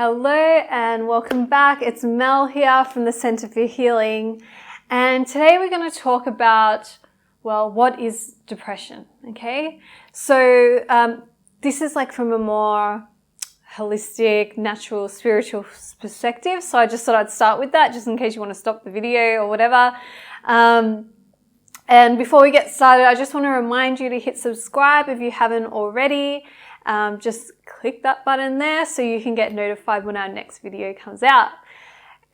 Hello and welcome back. It's Mel here from the Center for Healing, and today we're going to talk about, what is depression, okay? So this is like from a more holistic, natural, spiritual perspective, so I just thought I'd start with that just in case you want to stop the video or whatever. And before we get started, I just want to remind you to hit subscribe if you haven't already. Just click that button there so you can get notified when our next video comes out.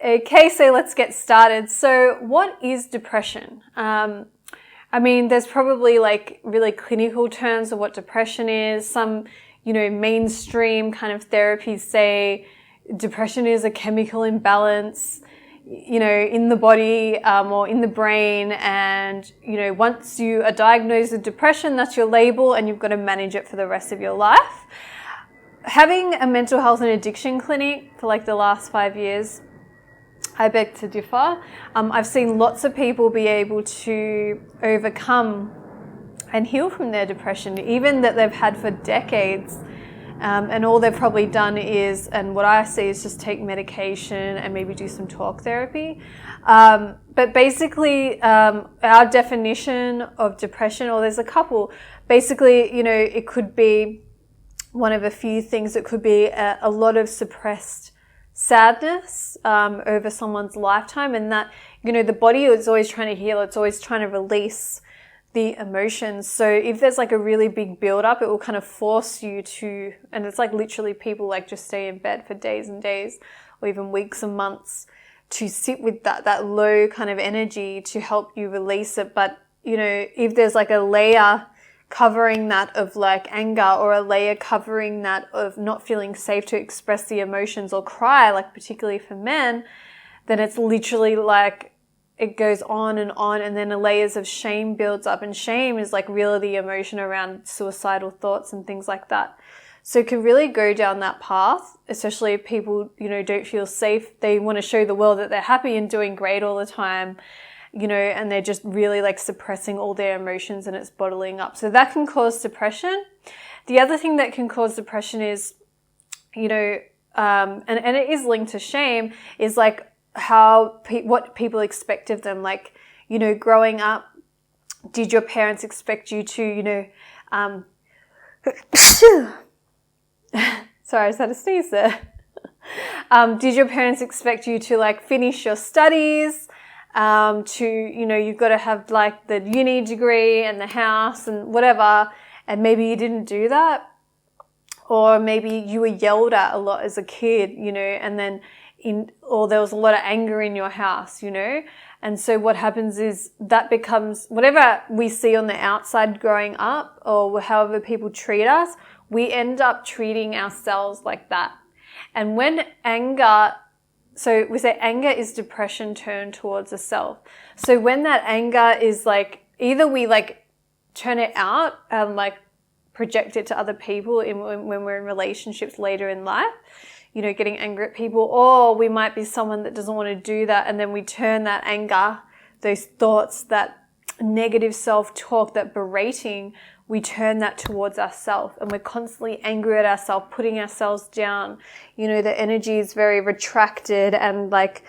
Okay, so let's get started. So what is depression? There's probably like really clinical terms of what depression is. Some, mainstream kind of therapies say depression is a chemical imbalance, in the body or in the brain. And, once you are diagnosed with depression, that's your label and you've got to manage it for the rest of your life. Having a mental health and addiction clinic for like the last 5 years, I beg to differ. I've seen lots of people be able to overcome and heal from their depression, even that they've had for decades. And all they've probably done is, and what I see is just take medication and maybe do some talk therapy. But basically, our definition of depression, or there's a couple, basically, it could be one of a few things. It could be a lot of suppressed sadness over someone's lifetime, and that, the body is always trying to heal. It's always trying to release the emotions. So if there's like a really big build up, it will kind of force you to, and it's like literally people like just stay in bed for days and days or even weeks and months to sit with that low kind of energy to help you release it. But, if there's like a layer covering that of like anger, or a layer covering that of not feeling safe to express the emotions or cry, like particularly for men, then it's literally like it goes on, and then the layers of shame builds up, and shame is like really the emotion around suicidal thoughts and things like that. So it can really go down that path, especially if people, don't feel safe. They want to show the world that they're happy and doing great all the time, and they're just really like suppressing all their emotions and it's bottling up. So that can cause depression. The other thing that can cause depression is, and it is linked to shame, is like what people expect of them. Like, growing up, did your parents expect you to, sorry, I just had to sneeze there. Did your parents expect you to like finish your studies, you've got to have like the uni degree and the house and whatever, and maybe you didn't do that? Or maybe you were yelled at a lot as a kid, and then or there was a lot of anger in your house, and so what happens is that becomes whatever we see on the outside growing up, or however people treat us, we end up treating ourselves like that. And when so we say anger is depression turned towards a self. So when that anger is like, either we like turn it out and like project it to other people when we're in relationships later in life, getting angry at people, or we might be someone that doesn't want to do that, and then we turn that anger, those thoughts, that negative self-talk, that berating, we turn that towards ourselves, and we're constantly angry at ourselves, putting ourselves down. The energy is very retracted and like,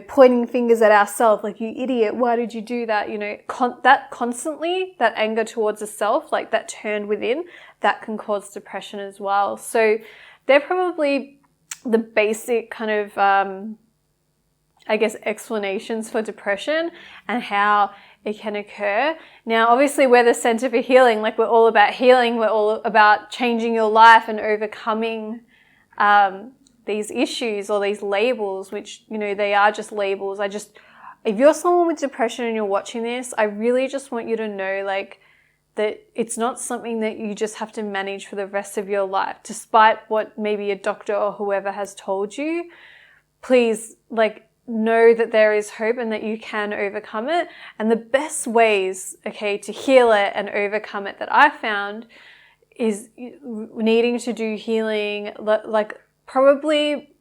pointing fingers at ourselves, like, you idiot, why did you do that? That constantly, that anger towards the self, like that turned within, that can cause depression as well. So they're probably the basic kind of, explanations for depression and how it can occur. Now, obviously, we're the Center for Healing. Like, we're all about healing. We're all about changing your life and overcoming these issues or these labels, which, they are just labels. If you're someone with depression and you're watching this, I really just want you to know, like, that it's not something that you just have to manage for the rest of your life, despite what maybe a doctor or whoever has told you. Please, know that there is hope and that you can overcome it. And the best ways, to heal it and overcome it that I found is needing to do healing, like probably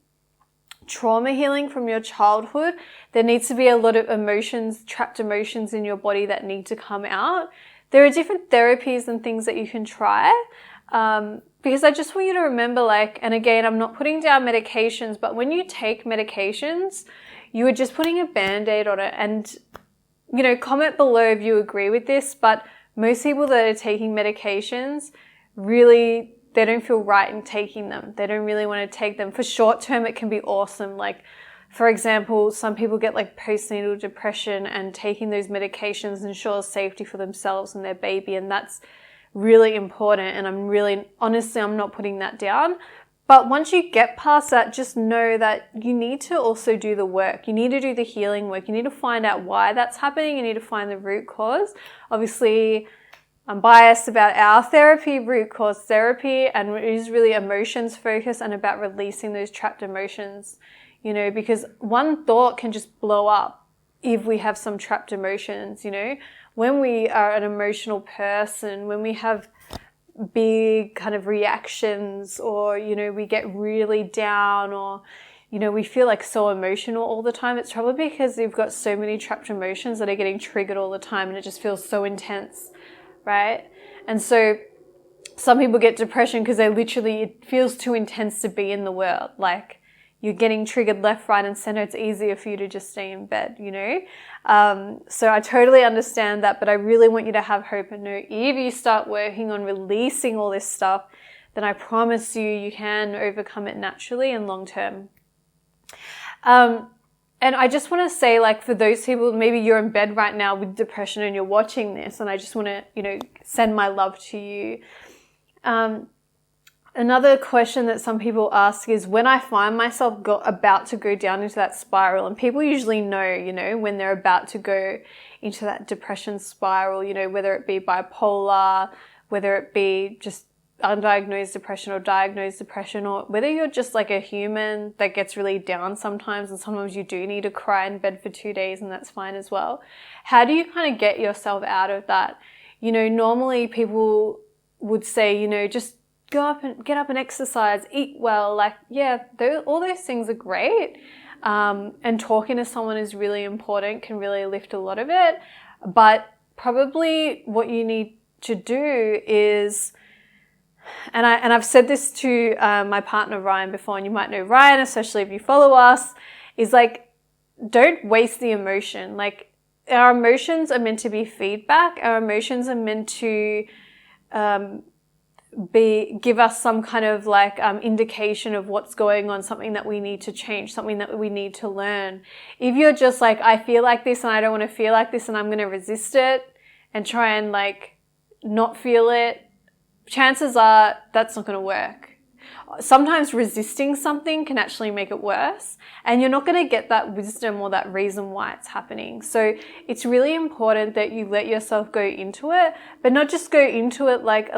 trauma healing from your childhood. There needs to be a lot of emotions, trapped emotions in your body that need to come out. There are different therapies and things that you can try. because I just want you to remember, like, and again, I'm not putting down medications, but when you take medications, you are just putting a Band-Aid on it. And, you know, comment below if you agree with this, but most people that are taking medications really, they don't feel right in taking them. They don't really want to take them. For short term, it can be awesome. Like, for example, some people get like postnatal depression, and taking those medications ensures safety for themselves and their baby. And that's really important. And honestly, I'm not putting that down. But once you get past that, just know that you need to also do the work. You need to do the healing work. You need to find out why that's happening. You need to find the root cause. Obviously, I'm biased about our therapy, root cause therapy, and it is really emotions focused and about releasing those trapped emotions, you know, because one thought can just blow up if we have some trapped emotions, you know. When we are an emotional person, when we have big kind of reactions, or, you know, we get really down, or, you know, we feel like so emotional all the time, it's probably because we've got so many trapped emotions that are getting triggered all the time, and it just feels so intense, right? And so some people get depression because it feels too intense to be in the world. Like, you're getting triggered left, right, and center. It's easier for you to just stay in bed, you know? So I totally understand that, but I really want you to have hope and know if you start working on releasing all this stuff, then I promise you can overcome it naturally and long term. And I just want to say, like, for those people, maybe you're in bed right now with depression and you're watching this, and I just want to, you know, send my love to you. Another question that some people ask is, when I find myself about to go down into that spiral, and people usually know, you know, when they're about to go into that depression spiral, you know, whether it be bipolar, whether it be just undiagnosed depression or diagnosed depression, or whether you're just like a human that gets really down sometimes, and sometimes you do need to cry in bed for 2 days, and that's fine as well. How do you kind of get yourself out of that? You know, normally people would say, you know, just get up and exercise, eat well. Like, yeah, all those things are great. And talking to someone is really important, can really lift a lot of it. But probably what you need to do is, and I've said this to my partner Ryan before, and you might know Ryan, especially if you follow us, is like, don't waste the emotion. Like, our emotions are meant to be feedback. Our emotions are meant to give us some kind of like indication of what's going on, something that we need to change, something that we need to learn. If you're just like, I feel like this and I don't want to feel like this and I'm going to resist it and try and like not feel it, chances are that's not going to work. Sometimes resisting something can actually make it worse, and you're not going to get that wisdom or that reason why it's happening. So it's really important that you let yourself go into it, but not just go into it like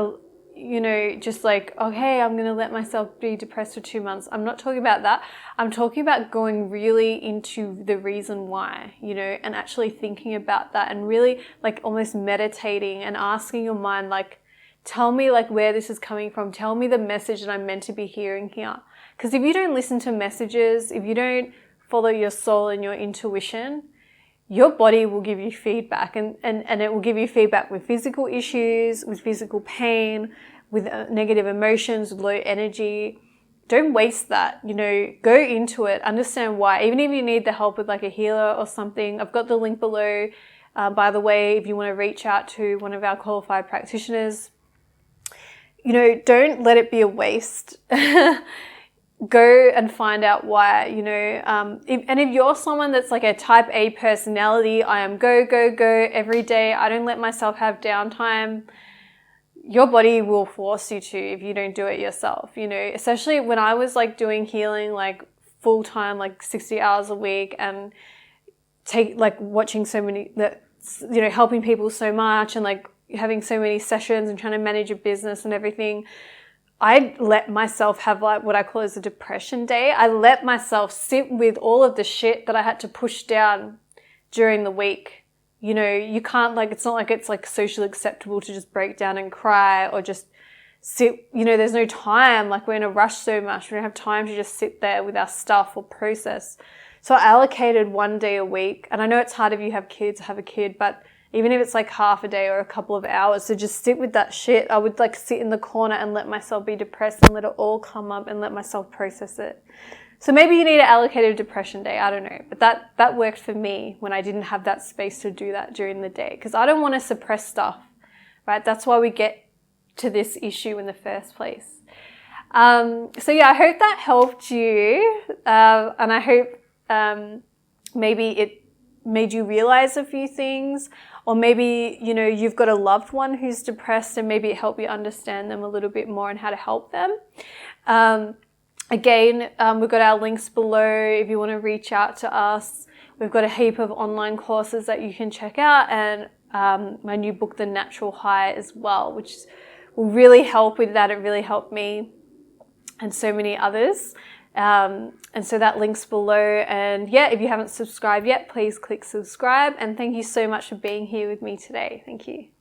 you know, just like, okay, I'm going to let myself be depressed for 2 months. I'm not talking about that. I'm talking about going really into the reason why, you know, and actually thinking about that, and really like almost meditating and asking your mind, like, tell me like where this is coming from. Tell me the message that I'm meant to be hearing here. Because if you don't listen to messages, if you don't follow your soul and your intuition, your body will give you feedback, and it will give you feedback with physical issues, with physical pain, with negative emotions, with low energy. Don't waste that, you know, go into it, understand why. Even if you need the help with like a healer or something, I've got the link below. By the way, if you want to reach out to one of our qualified practitioners, you know, don't let it be a waste. Go and find out why, you know, if you're someone that's like a type A personality, I am go, go, go every day, I don't let myself have downtime, your body will force you to if you don't do it yourself, you know, especially when I was like doing healing like full time, like 60 hours a week, and watching so many, you know, helping people so much, and like having so many sessions and trying to manage a business and everything. I let myself have like what I call as a depression day. I let myself sit with all of the shit that I had to push down during the week. You know, you can't like, it's not like it's like socially acceptable to just break down and cry or just sit, you know, there's no time. Like, we're in a rush so much. We don't have time to just sit there with our stuff or process. So I allocated 1 day a week. And I know it's hard if you have kids, have a kid, but even if it's like half a day or a couple of hours. So just sit with that shit. I would like sit in the corner and let myself be depressed and let it all come up and let myself process it. So maybe you need to allocate a depression day. I don't know. But that worked for me when I didn't have that space to do that during the day, because I don't want to suppress stuff, right? That's why we get to this issue in the first place. So yeah, I hope that helped you. And I hope maybe it made you realize a few things, or maybe, you know, you've got a loved one who's depressed and maybe it helped you understand them a little bit more and how to help them. Again, we've got our links below if you want to reach out to us. We've got a heap of online courses that you can check out, and my new book, The Natural High, as well, which will really help with that. It really helped me and so many others. And so that link's below. And yeah, if you haven't subscribed yet, please click subscribe. And thank you so much for being here with me today. Thank you.